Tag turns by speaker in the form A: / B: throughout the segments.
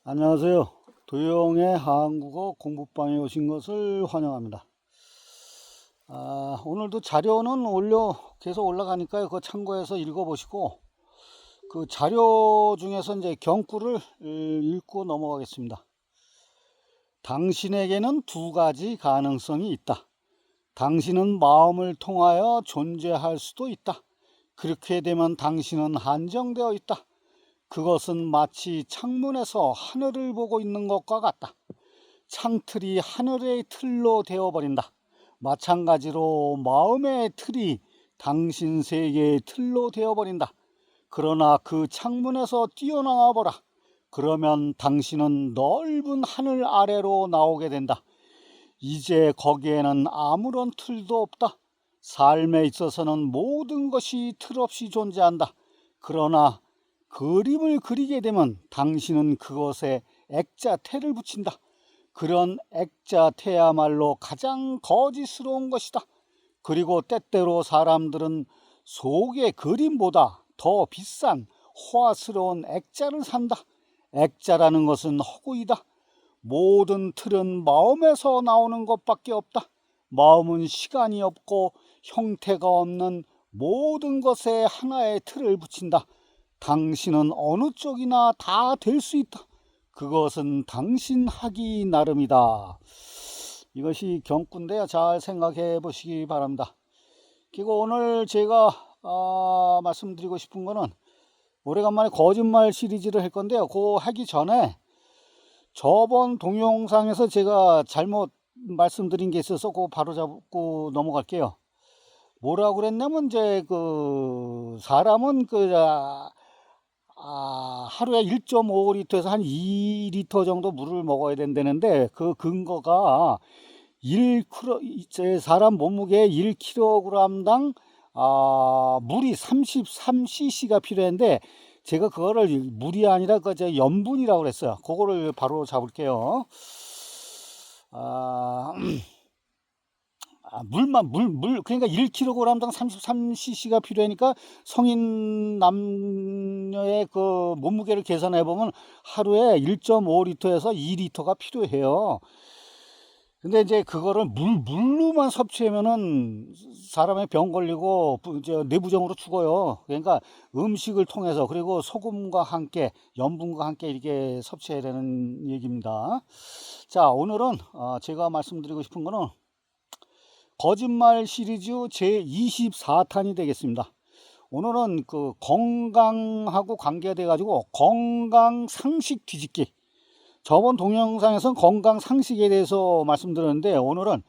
A: 안녕하세요. 도영의 한국어 공부방에 오신 것을 환영합니다. 오늘도 자료는 계속 올라가니까요. 그거 참고해서 읽어보시고, 그 자료 중에서 이제 경구를 읽고 넘어가겠습니다. 당신에게는 두 가지 가능성이 있다. 당신은 마음을 통하여 존재할 수도 있다. 그렇게 되면 당신은 한정되어 있다. 그것은 마치 창문에서 하늘을 보고 있는 것과 같다. 창틀이 하늘의 틀로 되어버린다. 마찬가지로 마음의 틀이 당신 세계의 틀로 되어버린다. 그러나 그 창문에서 뛰어나와 보라. 그러면 당신은 넓은 하늘 아래로 나오게 된다. 이제 거기에는 아무런 틀도 없다. 삶에 있어서는 모든 것이 틀 없이 존재한다. 그러나 그림을 그리게 되면 당신은 그것에 액자태를 붙인다. 그런 액자태야말로 가장 거짓스러운 것이다. 그리고 때때로 사람들은 속의 그림보다 더 비싼 호화스러운 액자를 산다. 액자라는 것은 허구이다. 모든 틀은 마음에서 나오는 것밖에 없다. 마음은 시간이 없고 형태가 없는 모든 것에 하나의 틀을 붙인다. 당신은 어느 쪽이나 다 될 수 있다. 그것은 당신 하기 나름이다. 이것이 경구인데요. 잘 생각해 보시기 바랍니다. 그리고 오늘 제가 말씀드리고 싶은 거는 오래간만에 거짓말 시리즈를 할 건데요. 그거 하기 전에 저번 동영상에서 제가 잘못 말씀드린 게 있어서 그거 바로 잡고 넘어갈게요. 뭐라고 그랬냐면 이제 사람은 하루에 1.5리터에서 한 2리터 정도 물을 먹어야 된다는데 그 근거가 사람 몸무게 1kg당 물이 33cc가 필요한데 제가 그거를 물이 아니라 염분이라고 그랬어요. 그거를 바로 잡을게요. 그러니까 1kg당 33cc가 필요하니까 성인 남녀의 그 몸무게를 계산해 보면 하루에 1.5리터에서 2리터가 필요해요. 근데 이제 그거를 물로만 섭취하면은 사람의 병 걸리고 이제 내부종으로 죽어요. 그러니까 음식을 통해서 그리고 소금과 함께 염분과 함께 이렇게 섭취해야 되는 얘기입니다. 자, 오늘은 제가 말씀드리고 싶은 거는 거짓말 시리즈 제24탄이 되겠습니다. 오늘은 그 건강하고 관계돼 가지고 건강 상식 뒤집기. 저번 동영상에서는 건강 상식에 대해서 말씀드렸는데 오늘은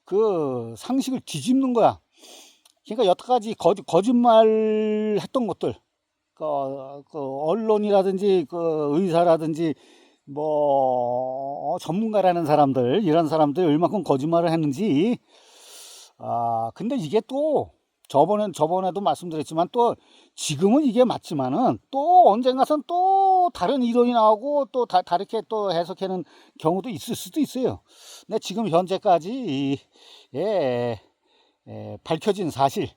A: 그 상식을 뒤집는 거야. 그러니까 여태까지 거짓말 했던 것들, 언론이라든지 의사라든지 전문가라는 사람들, 이런 사람들이 얼마큼 거짓말을 했는지. 근데 이게 또 저번에도 말씀드렸지만 또 지금은 이게 맞지만은 또 언젠가선 또 다른 이론이 나오고 또 다르게 또 해석하는 경우도 있을 수도 있어요. 근데 지금 현재까지 밝혀진 사실,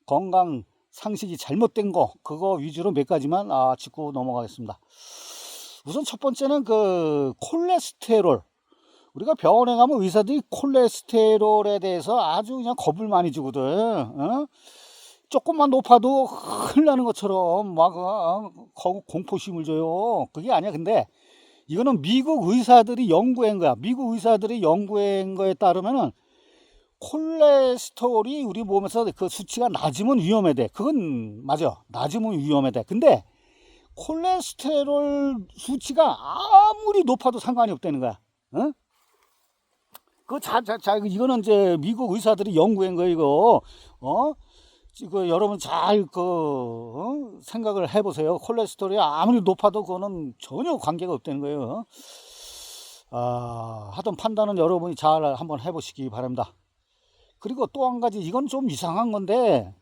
A: 건강 상식이 잘못된 거 그거 위주로 몇 가지만 짚고 넘어가겠습니다. 우선 첫 번째는 그 콜레스테롤. 우리가 병원에 가면 의사들이 콜레스테롤에 대해서 아주 그냥 겁을 많이 주거든. 조금만 높아도 큰일 나는 것처럼 막 공포심을 줘요. 그게 아니야. 근데 이거는 미국 의사들이 연구한 거야. 미국 의사들이 연구한 거에 따르면은 콜레스테롤이 우리 몸에서 그 수치가 낮으면 위험해 돼. 그건 맞아. 낮으면 위험해 돼. 근데 콜레스테롤 수치가 아무리 높아도 상관이 없다는 거야. 어? 이거는 이제 미국 의사들이 연구한 거, 이거. 이거 여러분 잘 생각을 해보세요. 콜레스테롤이 아무리 높아도 그거는 전혀 관계가 없다는 거예요. 하던 판단은 여러분이 잘 한번 해보시기 바랍니다. 그리고 또 한 가지, 이건 좀 이상한 건데,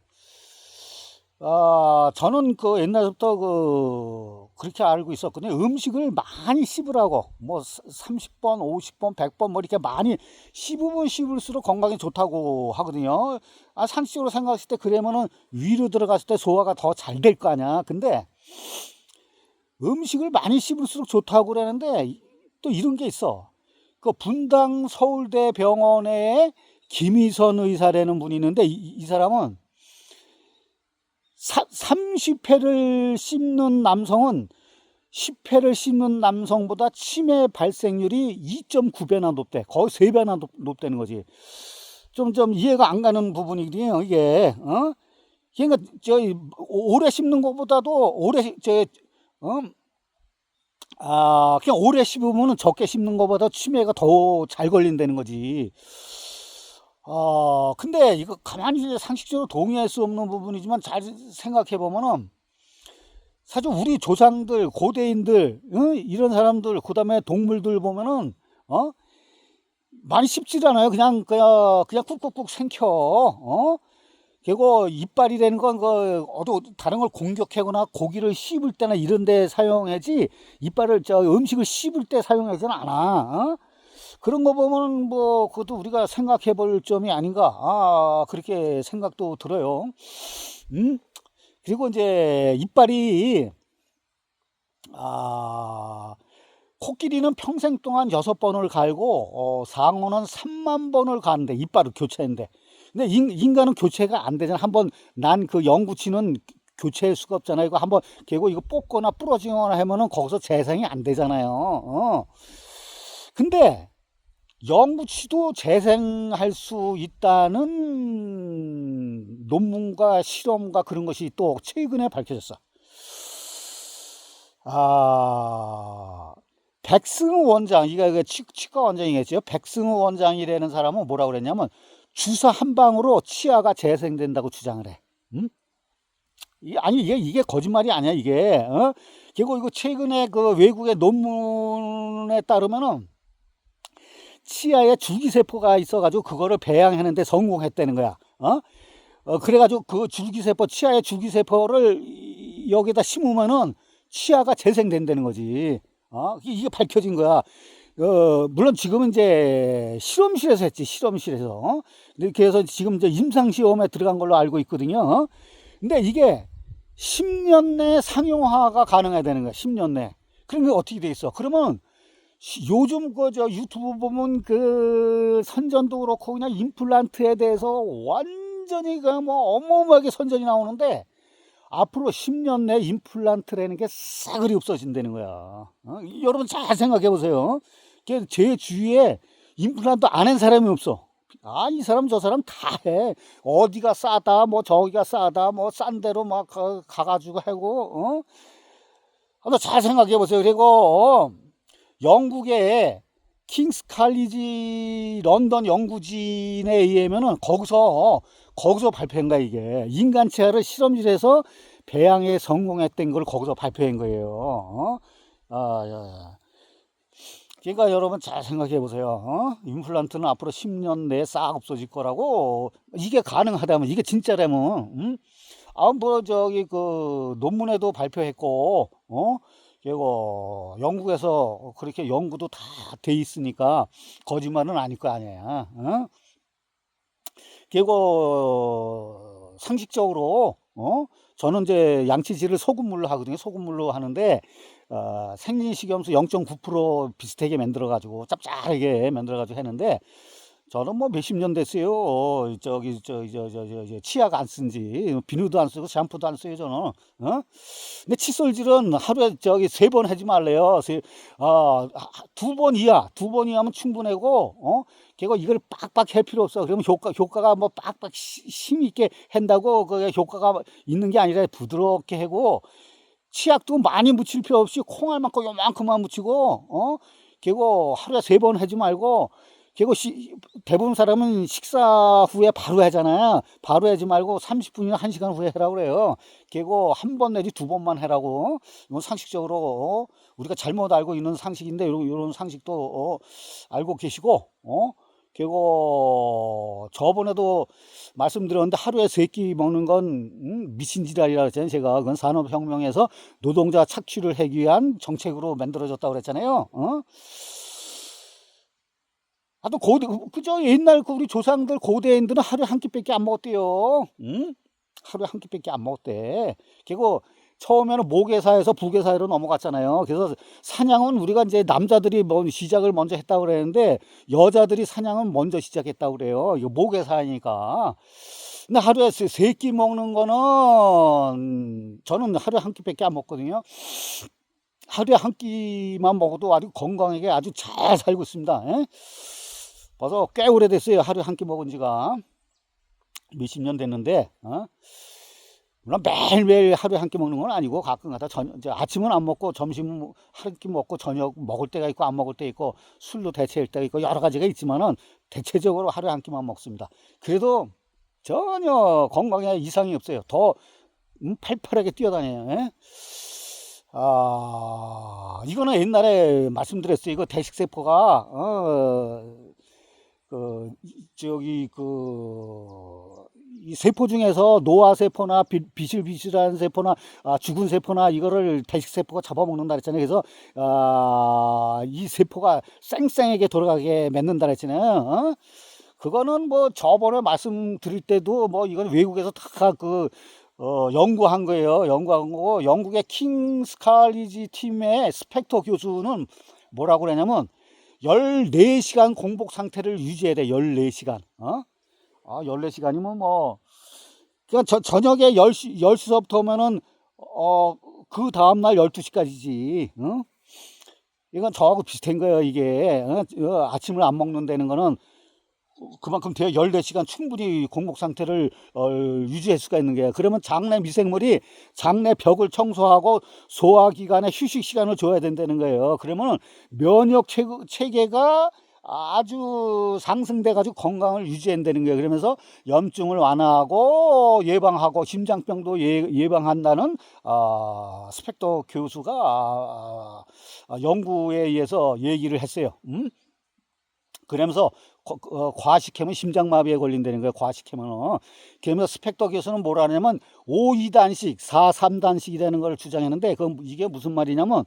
A: 저는 옛날부터 그렇게 알고 있었거든요. 음식을 많이 씹으라고. 30번, 50번, 100번 이렇게 많이 씹으면 씹을수록 건강에 좋다고 하거든요. 상식적으로 생각했을 때 그러면은 위로 들어갔을 때 소화가 더 잘 될 거 아니야. 근데 음식을 많이 씹을수록 좋다고 그러는데 또 이런 게 있어. 그 분당 서울대 병원에 김희선 의사라는 분이 있는데 이 사람은 30회를 씹는 남성은 10회를 씹는 남성보다 치매 발생률이 2.9배나 높대. 거의 3배나 높다는 거지. 좀 이해가 안 가는 부분이거든요, 이게. 그러니까 오래 씹는 것보다도 그냥 오래 씹으면 적게 씹는 것보다 치매가 더 잘 걸린다는 거지. 근데 이거 가만히 상식적으로 동의할 수 없는 부분이지만 잘 생각해 보면은 사실 우리 조상들, 고대인들, 이런 사람들, 그 다음에 동물들 보면은, 많이 씹질 않아요. 그냥 꾹꾹꾹 생켜. 그리고 이빨이라는 건 다른 걸 공격하거나 고기를 씹을 때나 이런 데 사용하지, 이빨을 음식을 씹을 때 사용하지는 않아. 그런 거 보면 뭐, 그것도 우리가 생각해 볼 점이 아닌가. 그렇게 생각도 들어요. 그리고 이제 이빨이 코끼리는 평생 동안 6번을 갈고 상어는 3만 번을 가는데 이빨을 교체했는데, 근데 인간은 교체가 안 되잖아. 한번 난 그 영구치는 교체할 수가 없잖아요. 이거 한번 개고 이거 뽑거나 부러지거나 하면은 거기서 재생이 안 되잖아요. 근데 영구치도 재생할 수 있다는 논문과 실험과 그런 것이 또 최근에 밝혀졌어. 백승우 원장, 이거 치과 원장이겠죠. 백승우 원장이라는 사람은 뭐라고 그랬냐면 주사 한 방으로 치아가 재생된다고 주장을 해. 아니 이게 거짓말이 아니야 이게. 그리고 이거 최근에 그 외국의 논문에 따르면은 치아에 줄기세포가 있어가지고 그거를 배양하는데 성공했다는 거야. 그래가지고 그 치아의 줄기세포를 여기다 심으면은 치아가 재생된다는 거지. 이게 밝혀진 거야. 물론 지금은 이제 실험실에서 했지, 실험실에서. 그래서 지금 이제 임상시험에 들어간 걸로 알고 있거든요. 근데 이게 10년 내에 상용화가 가능해야 되는 거야, 10년 내에. 그러면 어떻게 돼 있어? 그러면 요즘 유튜브 보면 그 선전도 그렇고 그냥 임플란트에 대해서 완전히 뭐 어마어마하게 선전이 나오는데 앞으로 10년 내 임플란트라는 게 싸그리 없어진다는 거야. 여러분 잘 생각해 보세요. 제 주위에 임플란트 안 한 사람이 없어. 이 사람 저 사람 다 해. 어디가 싸다 뭐 저기가 싸다 뭐 싼 데로 막 가가지고 하고. 잘 생각해 보세요. 그리고 영국의 킹스 칼리지 런던 연구진에 의하면은 거기서 발표한 거야. 이게 인간 치아를 실험실에서 배양에 성공했던 걸 거기서 발표한 거예요. 그러니까 여러분 잘 생각해 보세요. 임플란트는 앞으로 10년 내에 싹 없어질 거라고. 이게 가능하다면, 이게 진짜라면, 뭐 그 논문에도 발표했고, 그리고 영국에서 그렇게 연구도 다 돼 있으니까 거짓말은 아닐 거 아니야. 그리고 상식적으로 저는 이제 양치질을 소금물로 하거든요. 소금물로 하는데 생리식염수 0.9% 비슷하게 만들어 가지고 짭짤하게 만들어 가지고 했는데 저는 뭐 몇십 년 됐어요. 치아가 안 쓴지 비누도 안 쓰고 샴푸도 안 써요 저는. 근데 칫솔질은 하루에 3번 하지 말래요. 2번 이하면 충분하고. 그리고 이걸 빡빡 할 필요 없어. 그러면 효과가 뭐 빡빡 힘있게 한다고 그 효과가 있는 게 아니라 부드럽게 하고, 치약도 많이 묻힐 필요 없이 콩알만큼 요만큼만 묻히고, 그리고 하루에 3번 하지 말고, 그리고 대부분 사람은 식사 후에 바로 하잖아요. 바로 하지 말고 30분이나 1시간 후에 하라고 그래요. 그리고 1번 내지 2번만 하라고. 이건 상식적으로 우리가 잘못 알고 있는 상식인데 이런 상식도 알고 계시고. 그리고 저번에도 말씀드렸는데 하루에 3끼 먹는 건 미친 지랄이라 그랬잖아요. 제가 그건 산업혁명에서 노동자 착취를 하기 위한 정책으로 만들어졌다고 그랬잖아요. 또 그저 옛날 우리 조상들 고대인들은 하루에 한 끼밖에 안 먹었대요. 하루에 한 끼밖에 안 먹었대. 그리고 처음에는 모계사에서 부계사로 넘어갔잖아요. 그래서 사냥은 우리가 이제 남자들이 시작을 먼저 했다고 그랬는데 여자들이 사냥은 먼저 시작했다고 그래요. 이거 모계사니까. 근데 하루에 세 끼 먹는 거는 저는 하루에 한 끼밖에 안 먹거든요. 하루에 한 끼만 먹어도 아주 건강하게 아주 잘 살고 있습니다. 예? 벌써 꽤 오래됐어요. 하루에 한 끼 먹은 지가 몇십 년 됐는데, 물론 매일매일 하루에 한 끼 먹는 건 아니고 가끔가다 아침은 안 먹고 점심 한 끼 먹고 저녁 먹을 때가 있고 안 먹을 때 있고 술로 대체할 때가 있고 여러 가지가 있지만은 대체적으로 하루에 한 끼만 먹습니다. 그래도 전혀 건강에 이상이 없어요. 더 팔팔하게 뛰어다녀요. 예? 이거는 옛날에 말씀드렸어요. 이거 대식세포가 이 세포 중에서 노화세포나 비실비실한 세포나 죽은 세포나 이거를 대식세포가 잡아먹는다 그랬잖아요. 그래서 이 세포가 쌩쌩하게 돌아가게 맺는다 그랬잖아요. 그거는 뭐 저번에 말씀드릴 때도 뭐 이건 외국에서 다 연구한 거예요. 연구한 거고 영국의 킹스 칼리지 팀의 스펙터 교수는 뭐라고 그러냐면 14시간 공복 상태를 유지해야 돼. 14시간. 14시간이면 뭐 그냥 저녁에 10시서부터 오면은 그 다음날 12시까지지. 이건 저하고 비슷한 거예요. 이게 아침을 안 먹는다는 거는 그만큼 돼야 14시간 충분히 공복 상태를 유지할 수가 있는 거예요. 그러면 장내 미생물이 장내 벽을 청소하고 소화기관에 휴식 시간을 줘야 된다는 거예요. 그러면 면역 체계가 아주 상승돼 가지고 건강을 유지한다는 거예요. 그러면서 염증을 완화하고 예방하고 심장병도 예방한다는 스펙터 교수가 연구에 의해서 얘기를 했어요. 그러면서 과식하면 심장마비에 걸린다는 거예요. 과식하면. 그러면서 스펙터 교수는 뭐라 하냐면 5-2단식, 4-3단식이라는 걸 주장했는데 이게 무슨 말이냐면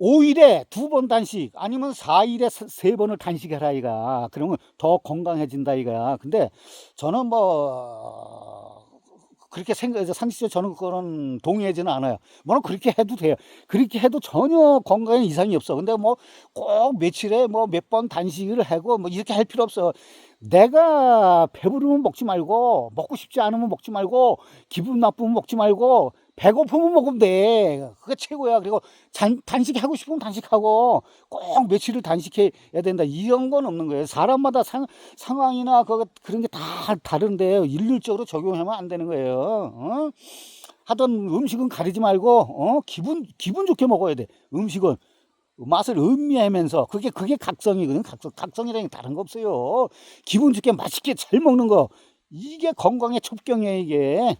A: 5일에 2번 단식 아니면 4일에 3번을 단식해라 이가. 그러면 더 건강해진다 이거야. 근데 저는 뭐 그렇게 생각해서 상식적으로 저는 그거는 동의하지는 않아요. 물론 그렇게 해도 돼요. 그렇게 해도 전혀 건강에 이상이 없어. 근데 뭐 꼭 며칠에 뭐 몇 번 단식을 하고 뭐 이렇게 할 필요 없어. 내가 배부르면 먹지 말고 먹고 싶지 않으면 먹지 말고 기분 나쁘면 먹지 말고 배고프면 먹으면 돼. 그게 최고야. 그리고 단식하고 싶으면 단식하고 꼭 며칠을 단식해야 된다. 이런 건 없는 거예요. 사람마다 상황이나 그런 게 다 다른데 일률적으로 적용하면 안 되는 거예요. 하던 음식은 가리지 말고 기분 좋게 먹어야 돼. 음식은 맛을 음미하면서 그게 각성이거든. 각성이라는 게 다른 거 없어요. 기분 좋게 맛있게 잘 먹는 거 이게 건강의 첩경이에요 이게.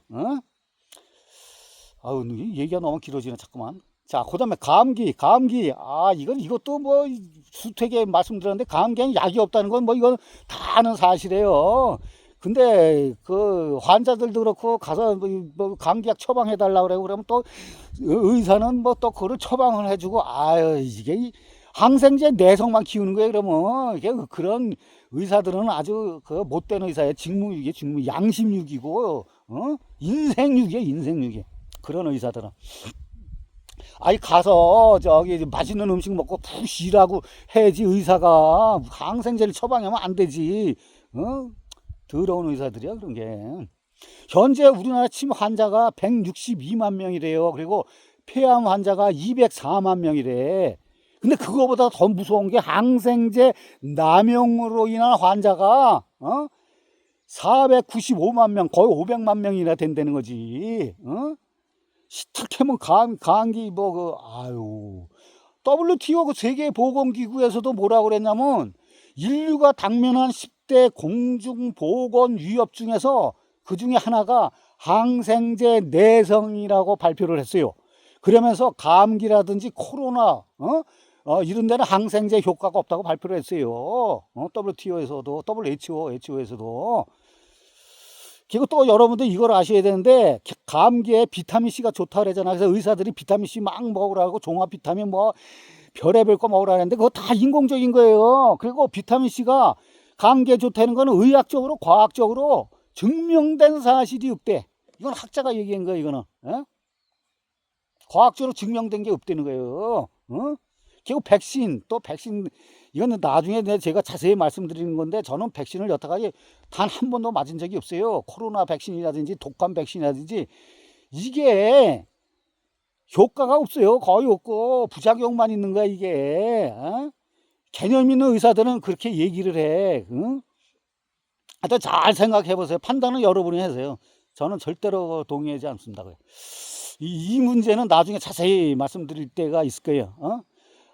A: 아유 얘기가 너무 길어지네 자꾸만. 자 그다음에 감기 이것도 뭐 수태게 말씀드렸는데 감기에는 약이 없다는 건 뭐 이건 다 아는 사실이에요. 근데 그 환자들도 그렇고 가서 뭐 감기약 처방해 달라고 그러면 또 의사는 뭐 또 그거를 처방을 해주고 이게 항생제 내성만 키우는 거예요. 그러면 이게 그런 의사들은 아주 못된 의사예요. 직무유기 양심유기고 인생유기예요. 인생유기. 그런 의사들은 가서 저기 맛있는 음식 먹고 푹 쉬라고 해야지. 의사가 항생제를 처방하면 안 되지. 더러운 의사들이야 그런 게. 현재 우리나라 침 환자가 162만 명이래요. 그리고 폐암 환자가 204만 명이래. 근데 그거보다 더 무서운 게 항생제 남용으로 인한 환자가 495만 명, 거의 500만 명이나 된다는 거지. 시탁하면 감기 WTO 그 세계보건기구에서도 뭐라고 그랬냐면 인류가 당면한 10대 공중보건 위협 중에서 그 중에 하나가 항생제 내성이라고 발표를 했어요. 그러면서 감기라든지 코로나 이런 데는 항생제 효과가 없다고 발표를 했어요. WTO에서도 WHO에서도. 그리고 또 여러분들 이걸 아셔야 되는데 감기에 비타민C가 좋다 그러잖아요. 그래서 의사들이 비타민C 막 먹으라고 종합 비타민 뭐 별의별 거 먹으라 하는데 그거 다 인공적인 거예요. 그리고 비타민C가 감기에 좋다는 거는 의학적으로 과학적으로 증명된 사실이 없대. 이건 학자가 얘기한 거예요. 이거는 과학적으로 증명된 게 없다는 거예요. 그리고 백신, 또 백신, 이거는 나중에 제가 자세히 말씀드리는 건데, 저는 백신을 여태까지 단 한 번도 맞은 적이 없어요. 코로나 백신이라든지 독감 백신이라든지 이게 효과가 없어요. 거의 없고 부작용만 있는 거야 이게. 개념 있는 의사들은 그렇게 얘기를 해. 하여튼 잘 생각해 보세요. 판단은 여러분이 하세요. 저는 절대로 동의하지 않습니다. 이 문제는 나중에 자세히 말씀드릴 때가 있을 거예요.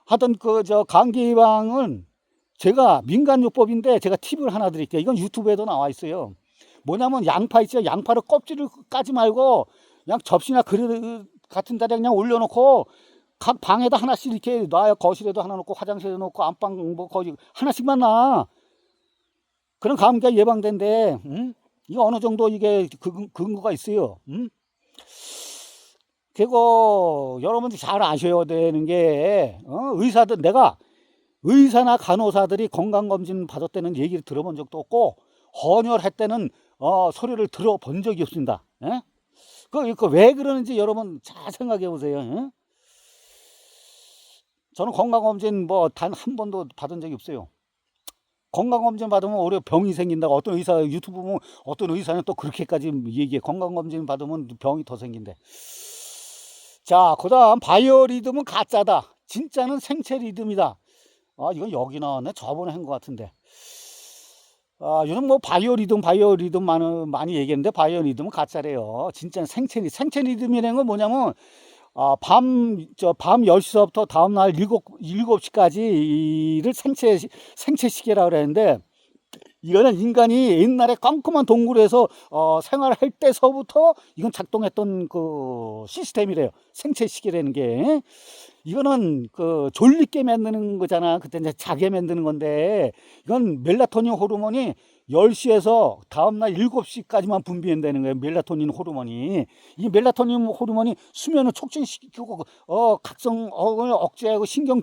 A: 하여튼 감기 예방은 제가 민간요법인데 제가 팁을 하나 드릴게요. 이건 유튜브에도 나와 있어요. 뭐냐면 양파 있죠. 양파를 껍질을 까지 말고 그냥 접시나 그릇 같은 데다 그냥 올려놓고 각 방에다 하나씩 이렇게 놔요. 거실에도 하나 놓고 화장실에 놓고 안방 뭐 거기 하나씩만 놔. 그런 감기가 예방된대. 이거 어느 정도 이게 근거가 있어요. 그리고 여러분들 잘 아셔야 되는 게 의사들, 내가 의사나 간호사들이 건강검진 받았다는 얘기를 들어본 적도 없고 헌혈했다는 소리를 들어본 적이 없습니다. 왜 그러는지 여러분 잘 생각해 보세요. 저는 건강검진 뭐 단 한 번도 받은 적이 없어요. 건강검진 받으면 오히려 병이 생긴다고 어떤 의사 유튜브 보면 어떤 의사는 또 그렇게까지 얘기해. 건강검진 받으면 병이 더 생긴대. 자, 그 다음 바이오리듬은 가짜다. 진짜는 생체 리듬이다. 이건 여기 나왔네. 저번에 한 것 같은데. 요즘 뭐 바이오리듬 많이 얘기했는데 바이오리듬은 가짜래요. 진짜는 생체 리듬이라는 건 뭐냐면 밤 10시서부터 다음날 7시까지를 생체 시계라고 그랬는데, 이거는 인간이 옛날에 깜깜한 동굴에서 생활할 때서부터 이건 작동했던 그 시스템이래요. 생체 시계라는 게. 이거는 졸리게 만드는 거잖아. 그때 이제 자게 만드는 건데, 이건 멜라토닌 호르몬이 10시에서 다음날 7시까지만 분비된다는 거예요. 멜라토닌 호르몬이. 이 멜라토닌 호르몬이 수면을 촉진시키고 각성 억제하고 신경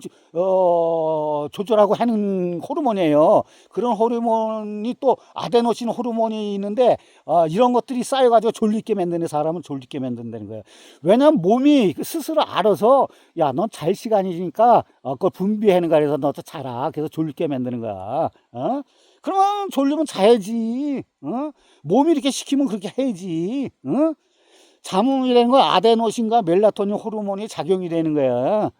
A: 조절하고 하는 호르몬이에요. 그런 호르몬이 또 아데노신 호르몬이 있는데 이런 것들이 쌓여가지고 졸리게 만드는, 사람은 졸리게 만든다는 거예요. 왜냐면 몸이 스스로 알아서 야, 넌 잘 시간이니까 그걸 분비하는 거야. 그래서 너도 자라. 그래서 졸리게 만드는 거야. 그러면 졸리면 자야지. 몸이 이렇게 시키면 그렇게 해야지. 잠이라는 건 아데노신과 멜라토닌 호르몬이 작용이 되는 거야.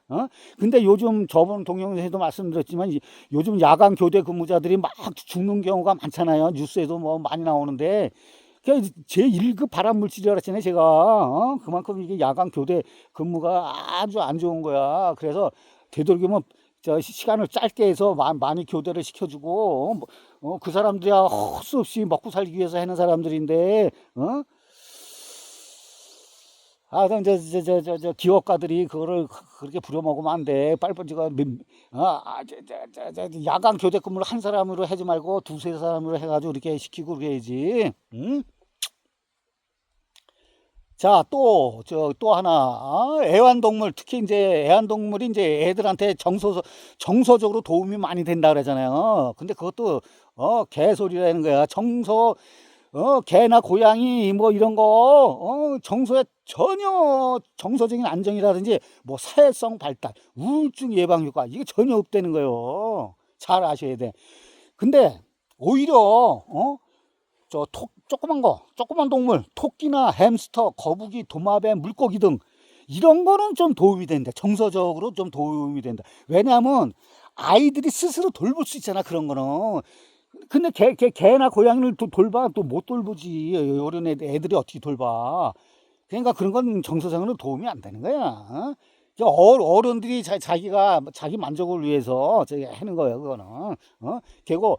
A: 근데 요즘 저번 동영상에도 말씀드렸지만 요즘 야간 교대 근무자들이 막 죽는 경우가 많잖아요. 뉴스에도 뭐 많이 나오는데 제1급 발암물질이라고 했잖아요. 제가 그만큼 이게 야간 교대 근무가 아주 안 좋은 거야. 그래서 되도록이면 시간을 짧게 해서 많이 교대를 시켜주고 그 사람들이야 헛수 없이 먹고 살기 위해서 하는 사람들인데 기업가들이 그거를 그렇게 부려먹으면 안 돼. 빨리빨리가 야간 교대 근무를 한 사람으로 하지 말고 두세 사람으로 해가지고 이렇게 시키고 그래야지. 자, 또 하나, 애완동물, 특히 이제 애완동물이 이제 애들한테 정서적으로 도움이 많이 된다 그러잖아요. 근데 그것도, 개소리라는 거야. 개나 고양이 뭐 이런 거, 정서에 전혀 정서적인 안정이라든지 뭐 사회성 발달, 우울증 예방 효과, 이게 전혀 없다는 거예요. 잘 아셔야 돼. 근데 오히려, 조그만 동물, 토끼나 햄스터, 거북이, 도마뱀, 물고기 등 이런 거는 좀 도움이 된다. 정서적으로 좀 도움이 된다. 왜냐하면 아이들이 스스로 돌볼 수 있잖아. 그런 거는. 근데 개나 고양이를 돌봐 또 못 돌보지. 어린 애들이 어떻게 돌봐. 그러니까 그런 건 정서적으로 도움이 안 되는 거야. 어른들이 자기 만족을 위해서 하는 거예요. 그거는. 그리고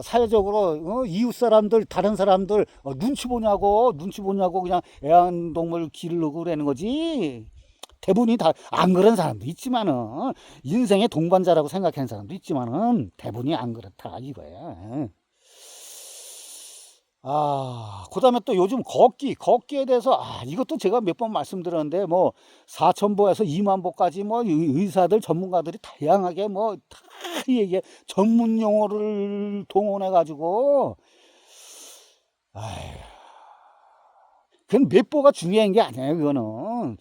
A: 사회적으로 이웃 사람들, 다른 사람들 눈치 보냐고 그냥 애완동물 기르고 그러는 거지. 대부분이 다 안 그런 사람도 있지만은, 인생의 동반자라고 생각하는 사람도 있지만은 대부분이 안 그렇다 이거야. 그다음에 또 요즘 걷기에 대해서 이것도 제가 몇 번 말씀드렸는데 뭐 4,000보에서 2만 보까지 뭐 의사들 전문가들이 다양하게 뭐 다 얘기해 전문 용어를 동원해 가지고 그건 몇 보가 중요한 게 아니에요. 그거는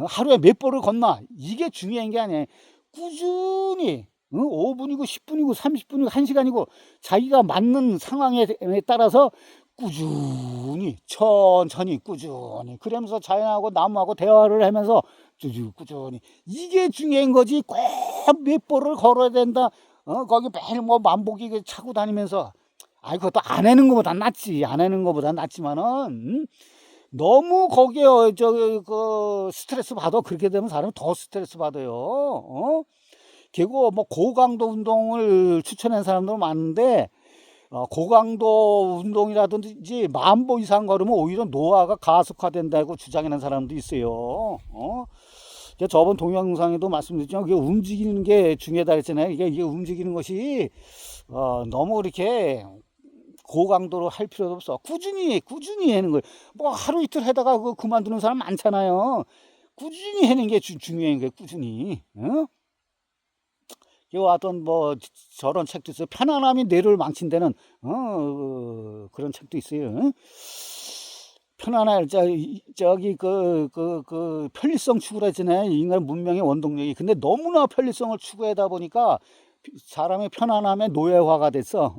A: 하루에 몇 보를 걷나 이게 중요한 게 아니에요. 꾸준히 5분이고 10분이고 30분이고 1시간이고 자기가 맞는 상황에 따라서 꾸준히 천천히 꾸준히 그러면서 자연하고 나무하고 대화를 하면서 꾸준히 이게 중요한 거지. 꼭 몇 보를 걸어야 된다. 거기 매일 뭐 만보기 차고 다니면서 그것도 안 하는 것보다 낫지. 안 하는 것보다 낫지만은 너무 거기에 스트레스 받아. 그렇게 되면 사람이 더 스트레스 받아요. 그리고 뭐 고강도 운동을 추천하는 사람도 많은데 고강도 운동이라든지 10,000보 이상 걸으면 오히려 노화가 가속화된다고 주장하는 사람도 있어요. 저번 동영상에도 말씀드렸지만 그게 움직이는 게 중요하다 했잖아요. 이게 움직이는 것이 너무 이렇게 고강도로 할 필요도 없어. 꾸준히 하는 거예요. 뭐 하루 이틀 하다가 그만두는 사람 많잖아요. 꾸준히 하는 게 중요한 거예요. 꾸준히. 어떤 뭐 저런 책도 있어요. 편안함이 뇌를 망친다는 그런 책도 있어요. 편안할 저기 편리성 추구라 했잖아요. 인간 문명의 원동력이. 근데 너무나 편리성을 추구하다 보니까 사람의 편안함에 노예화가 됐어.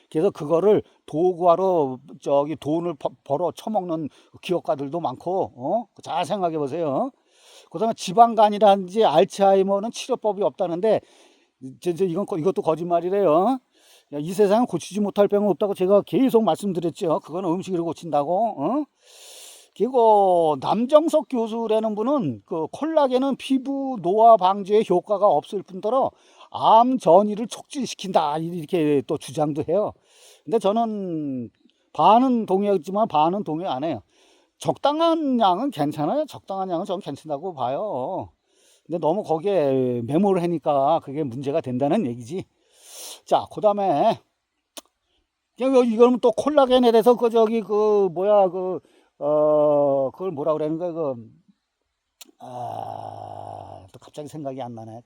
A: 그래서 그거를 도구화로 저기 돈을 벌어 처먹는 기업가들도 많고. 잘 생각해 보세요. 그다음에 지방간이라든지 알츠하이머는 치료법이 없다는데 이것도 거짓말이래요. 이 세상은 고치지 못할 병은 없다고 제가 계속 말씀드렸죠. 그건 음식으로 고친다고. 그리고 남정석 교수라는 분은 그 콜라겐은 피부 노화 방지에 효과가 없을 뿐더러 암 전이를 촉진시킨다 이렇게 또 주장도 해요. 근데 저는 반은 동의하지만 반은 동의 안 해요. 적당한 양은 괜찮아요. 적당한 양은 저는 괜찮다고 봐요. 근데 너무 거기에 메모를 하니까 그게 문제가 된다는 얘기지. 자, 그 다음에 이거는 또 콜라겐에 대해서 그걸 뭐라 그러는 거야 또 갑자기 생각이 안 나네.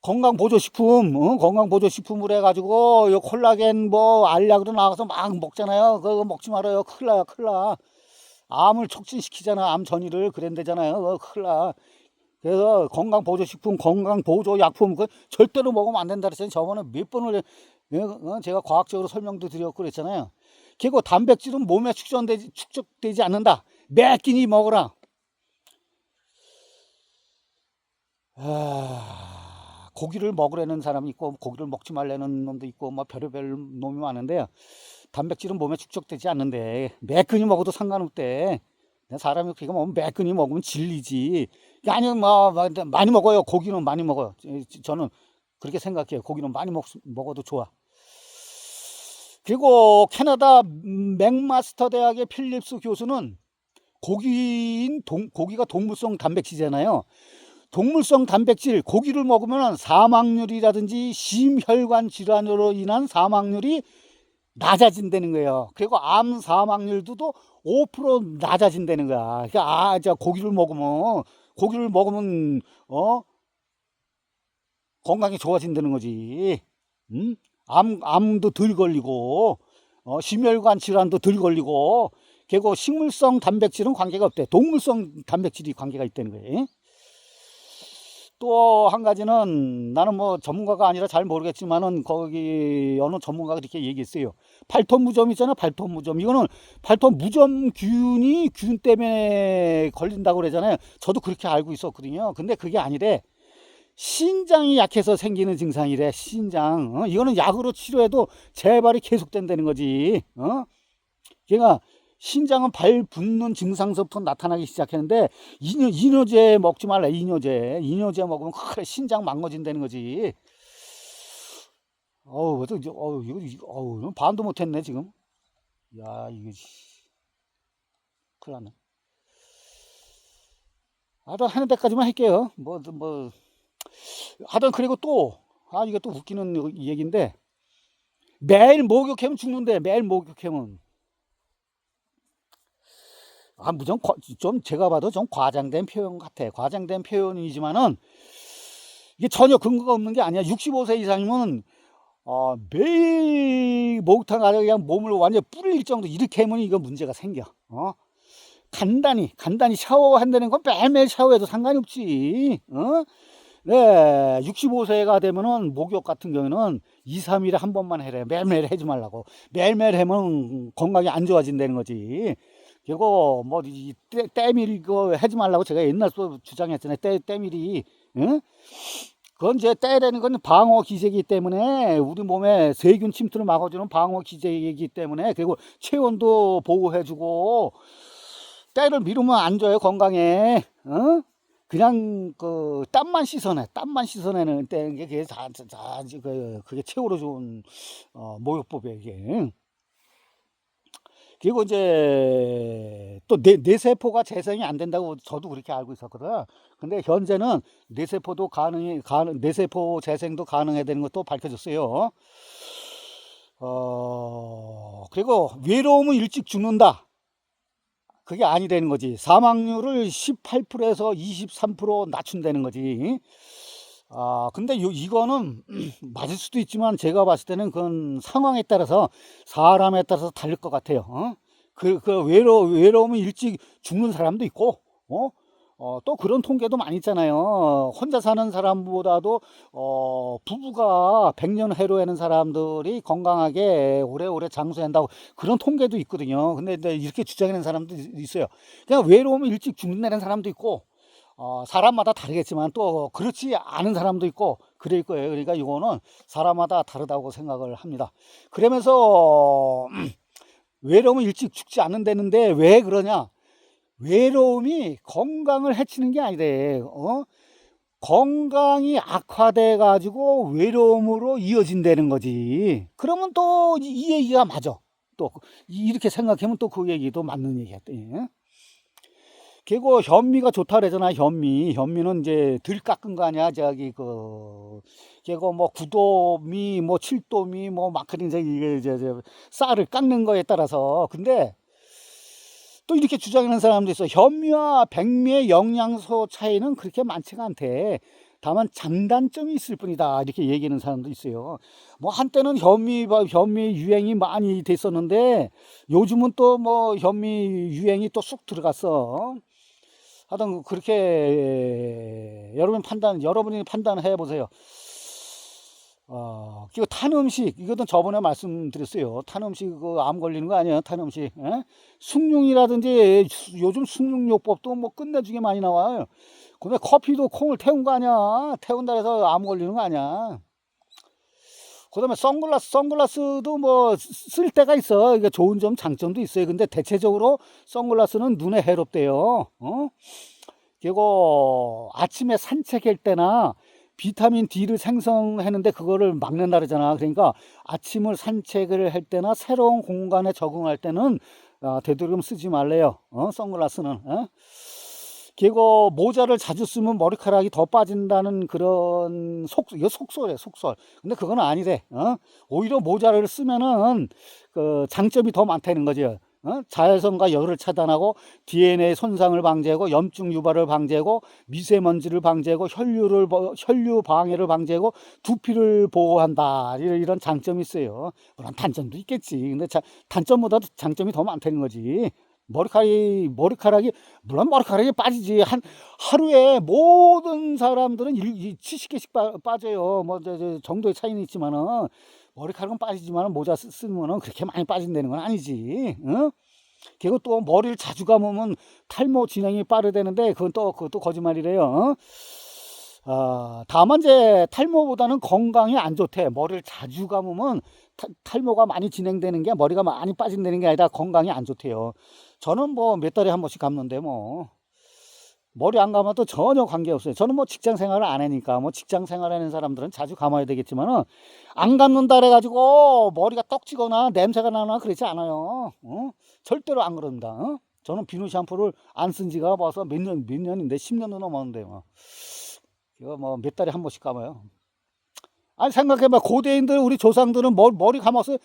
A: 건강보조식품을 해가지고 요 콜라겐 뭐 알약으로 나가서 막 먹잖아요. 그거 먹지 말아요. 큰일 나. 암을 촉진시키잖아. 암 전이를 그랜대잖아요. 큰일 나. 그래서 건강보조식품, 건강보조약품 그 절대로 먹으면 안 된다 그랬잖아요. 저번에 몇 번을 제가 과학적으로 설명도 드렸고 그랬잖아요. 그리고 단백질은 몸에 축적되지 않는다. 매 끼니 먹어라. 고기를 먹으려는 사람이 있고 고기를 먹지 말라는 놈도 있고 뭐 별의별 놈이 많은데요. 단백질은 몸에 축적되지 않는데 매 끼니 먹어도 상관없대. 사람이 그거 먹으면 매 끼니 먹으면 질리지. 아니면 뭐 많이 먹어요. 고기는 많이 먹어요. 저는 그렇게 생각해요. 고기는 많이 먹어도 좋아. 그리고 캐나다 맥마스터 대학의 필립스 교수는 고기가 동물성 단백질이잖아요. 동물성 단백질 고기를 먹으면 사망률이라든지 심혈관 질환으로 인한 사망률이 낮아진다는 거예요. 그리고 암 사망률도 5% 낮아진다는 거야. 그러니까 고기를 먹으면 건강이 좋아진다는 거지. 암도 덜 걸리고 심혈관 질환도 덜 걸리고. 그리고 식물성 단백질은 관계가 없대. 동물성 단백질이 관계가 있다는 거예요. 또 한 가지는 나는 뭐 전문가가 아니라 잘 모르겠지만은 거기 어느 전문가가 이렇게 얘기했어요. 8톤 무점 있잖아. 8톤 무점. 이거는 8톤 무점 균 때문에 걸린다고 그러잖아요. 저도 그렇게 알고 있었거든요. 근데 그게 아니래. 신장이 약해서 생기는 증상이래. 신장. 이거는 약으로 치료해도 재발이 계속된다는 거지. 그러니까 신장은 발 붓는 증상서부터 나타나기 시작했는데 이뇨제 먹지 말라. 이뇨제 먹으면 그래 신장 망가진다는 거지. 이거 반도 못했네 지금. 야 이거 큰일 났네. 하여튼 하는 데까지만 할게요. 하여튼 그리고 또 이게 또 웃기는 얘기인데 매일 목욕하면 죽는데, 매일 목욕하면. 무슨 좀 제가 봐도 좀 과장된 표현 같아. 과장된 표현이지만은 이게 전혀 근거가 없는 게 아니야. 65세 이상이면 매일 목욕탕 가서 그냥 몸을 완전 뿌릴 정도 이렇게 하면 이거 문제가 생겨. 간단히 샤워한다는 건 매일매일 샤워해도 상관이 없지. 네, 65세가 되면은 목욕 같은 경우는 2, 3일에 한 번만 해래. 매일매일 하지 말라고. 매일매일 하면 건강이 안 좋아진다는 거지. 그리고 뭐 때밀 거 하지 말라고 제가 옛날부터 주장했잖아요. 때밀이. 응? 그건 이제 때라는 건 방어 기제이기 때문에 우리 몸에 세균 침투를 막아주는 방어 기제이기 때문에, 그리고 체온도 보호해주고, 때를 미루면 안 좋아요, 건강에. 그냥 그 땀만 씻어내는 때, 그게 그게 최고로 좋은 목욕법이에요, 이게. 그리고 이제 또 뇌세포가 재생이 안 된다고 저도 그렇게 알고 있었거든. 근데 현재는 뇌세포 재생도 가능해야 되는 것도 밝혀졌어요. 그리고 외로움은 일찍 죽는다. 그게 아니 되는 거지. 사망률을 18%에서 23% 낮춘다는 거지. 근데 이거는 맞을 수도 있지만 제가 봤을 때는 그건 상황에 따라서, 사람에 따라서 다를 것 같아요. 외로우면 일찍 죽는 사람도 있고, 또 그런 통계도 많이 있잖아요. 혼자 사는 사람보다도 부부가 100년 해로하는 사람들이 건강하게 오래오래 장수한다고, 그런 통계도 있거든요. 근데 이렇게 주장하는 사람도 있어요. 그냥 외로우면 일찍 죽는다는 사람도 있고, 사람마다 다르겠지만 또 그렇지 않은 사람도 있고 그럴 거예요. 그러니까 이거는 사람마다 다르다고 생각을 합니다. 그러면서 외로우면 일찍 죽지 않는다는데 왜 그러냐? 외로움이 건강을 해치는 게 아니래. 건강이 악화돼 가지고 외로움으로 이어진다는 거지. 그러면 또 이 얘기가 맞아. 또 이렇게 생각하면 또 그 얘기도 맞는 얘기야. 그리고 현미가 좋다 그러잖아. 현미는 이제 덜 깎은 거 아니야. 그리고 뭐 9도미, 뭐 7도미, 뭐 마크린 이게 쌀을 깎는 거에 따라서. 근데 또 이렇게 주장하는 사람도 있어. 현미와 백미의 영양소 차이는 그렇게 많지가 않대. 다만 장단점이 있을 뿐이다. 이렇게 얘기하는 사람도 있어요. 뭐 한때는 현미 유행이 많이 됐었는데 요즘은 또 뭐 현미 유행이 또 쑥 들어갔어. 하여튼 그렇게 여러분이 판단해 보세요. 그리고 탄 음식, 이것도 저번에 말씀드렸어요. 탄 음식 암 걸리는 거 아니에요, 탄 음식. 에? 숭늉이라든지 요즘 숭늉요법도 뭐 끝내주게 많이 나와요. 근데 커피도 콩을 태운 거 아니야. 태운다 해서 암 걸리는 거 아니야. 그다음에 선글라스도 뭐 쓸 때가 있어. 이게 좋은 점, 장점도 있어요. 근데 대체적으로 선글라스는 눈에 해롭대요. 그리고 아침에 산책할 때나 비타민 D를 생성하는데 그거를 막는다 그러잖아. 그러니까 아침을 산책을 할 때나 새로운 공간에 적응할 때는 되도록이면 쓰지 말래요. 선글라스는. 그리고 모자를 자주 쓰면 머리카락이 더 빠진다는 그런 이거 속설이에요, 속설. 근데 그건 아니래. 오히려 모자를 쓰면은 그 장점이 더 많다는 거죠. 자외선과 열을 차단하고 DNA 손상을 방지하고 염증 유발을 방지하고 미세먼지를 방지하고 혈류 방해를 방지하고 두피를 보호한다. 이런 장점이 있어요. 물론 단점도 있겠지. 근데 단점보다도 장점이 더 많다는 거지. 머리카락이 물론 머리카락이 빠지지. 하루에 모든 사람들은 70개씩 빠져요. 뭐 정도의 차이는 있지만은 머리카락은 빠지지만 모자 쓰면은 그렇게 많이 빠진다는 건 아니지. 그리고 또 머리를 자주 감으면 탈모 진행이 빠르다는데 그것도 거짓말이래요. 다만 이제 탈모보다는 건강이 안 좋대. 머리를 자주 감으면 탈모가 많이 진행되는 게, 머리가 많이 빠진다는 게 아니라 건강이 안 좋대요. 저는 뭐 몇 달에 한 번씩 감는데 뭐 머리 안 감아도 전혀 관계없어요. 저는 뭐 직장 생활을 안 하니까. 뭐 직장 생활하는 사람들은 자주 감아야 되겠지만은 안 감는다 그래가지고 머리가 떡지거나 냄새가 나거나 그러지 않아요. 절대로 안 그럽니다. 저는 비누 샴푸를 안 쓴 지가 벌써 몇 년인데 10년도 넘었는데 뭐 이거 뭐 몇 달에 한 번씩 감아요. 아니 생각해봐. 고대인들 우리 조상들은 머리 감았어요?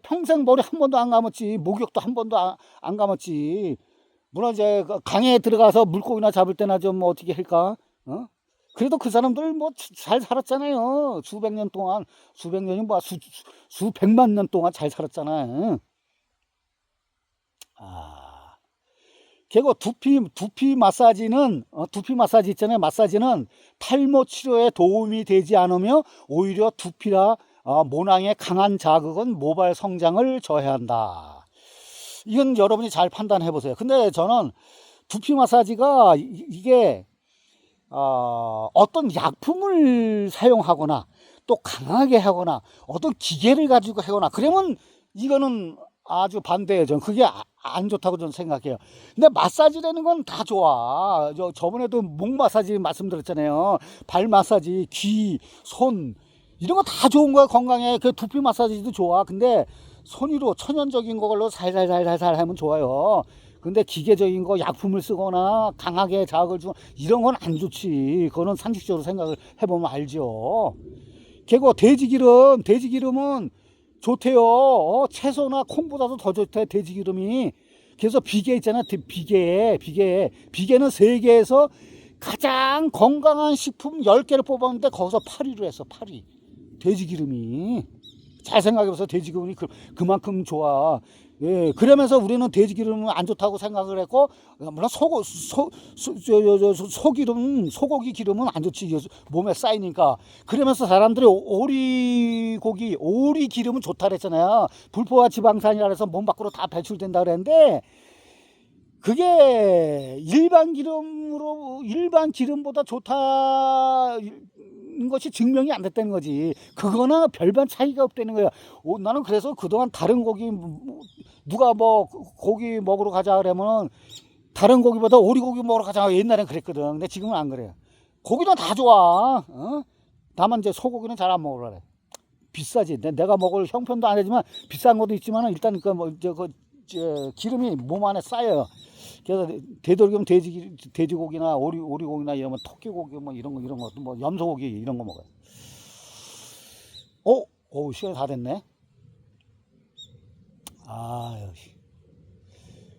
A: 평생 머리 한 번도 안 감았지. 목욕도 한 번도 안 감았지. 물론 이제 강에 들어가서 물고기나 잡을 때나 좀 어떻게 할까? 그래도 그 사람들 뭐 잘 살았잖아요. 수백 년 동안, 수백 년이 뭐야, 수백만 년 동안 잘 살았잖아. 그리고 두피 마사지는 두피 마사지 있잖아요. 마사지는 탈모 치료에 도움이 되지 않으며 오히려 두피나 모낭의 강한 자극은 모발 성장을 저해한다. 이건 여러분이 잘 판단해 보세요. 근데 저는 두피 마사지가 이게 어떤 약품을 사용하거나 또 강하게 하거나 어떤 기계를 가지고 하거나 그러면 이거는 아주 반대예요. 저는 그게 안 좋다고 저는 생각해요. 근데 마사지라는 건 다 좋아. 저번에도 목 마사지 말씀드렸잖아요. 발 마사지, 귀, 손 이런 거 다 좋은 거야. 건강에. 그 두피 마사지도 좋아. 근데 손으로 천연적인 걸로 살살살살 하면 좋아요. 근데 기계적인 거 약품을 쓰거나 강하게 자극을 주고 이런 건 안 좋지. 그거는 상식적으로 생각을 해보면 알죠. 그리고 돼지기름은 좋대요. 채소나 콩보다도 더 좋대, 돼지기름이. 그래서 비계 있잖아. 비계는 세계에서 가장 건강한 식품 10개를 뽑았는데 거기서 8위로 했어. 8위. 돼지기름이. 잘 생각해보세요. 돼지기름이 그만큼 좋아. 예, 그러면서 우리는 돼지기름은 안 좋다고 생각을 했고, 물론 소고기 기름은 안 좋지. 몸에 쌓이니까. 그러면서 사람들이 오리 기름은 좋다 그랬잖아요. 불포화 지방산이라 해서 몸 밖으로 다 배출된다 그랬는데, 그게 일반 기름보다 좋다는 것이 증명이 안 됐다는 거지. 그거나 별반 차이가 없다는 거야. 나는 그래서 그동안 다른 고기, 누가 뭐 고기 먹으러 가자 그러면 다른 고기보다 오리고기 먹으러 가자. 옛날엔 그랬거든. 근데 지금은 안 그래요. 고기는 다 좋아. 다만 이제 소고기는 잘 안 먹으라 그래. 비싸지. 내가 먹을 형편도 안 되지만 비싼 것도 있지만 일단 기름이 몸 안에 쌓여요. 그래서 되도록이면 돼지고기나 오리고기나 이러면 토끼고기 뭐 이런 것도 뭐 염소고기 이런 거 먹어요. 시간이 다 됐네.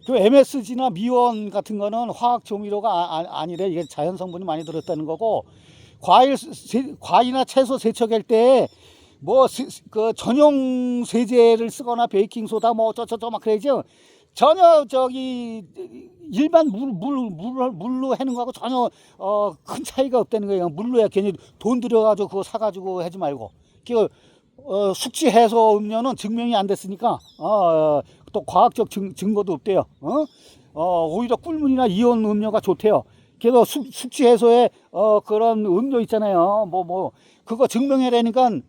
A: 그 MSG나 미원 같은 거는 화학 조미료가 아니래. 이게 자연 성분이 많이 들었다는 거고, 과일이나 채소 세척할 때 뭐 그 전용 세제를 쓰거나 베이킹 소다 뭐 어쩌저쩌 막 그러죠. 전혀 일반 물로 하는 거하고 전혀 큰 차이가 없다는 거예요. 물로야 괜히 돈 들여가지고 그거 사가지고 하지 말고. 숙취 해소 음료는 증명이 안 됐으니까 또 과학적 증거도 없대요. 오히려 꿀물이나 이온 음료가 좋대요. 그래서 숙취 해소에 그런 음료 있잖아요. 그거 증명해내니까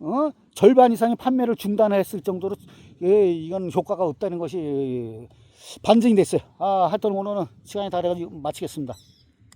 A: 절반 이상의 판매를 중단했을 정도로 이건 효과가 없다는 것이 반증이 됐어요. 하여튼 오늘은 시간이 다 돼가지고 마치겠습니다.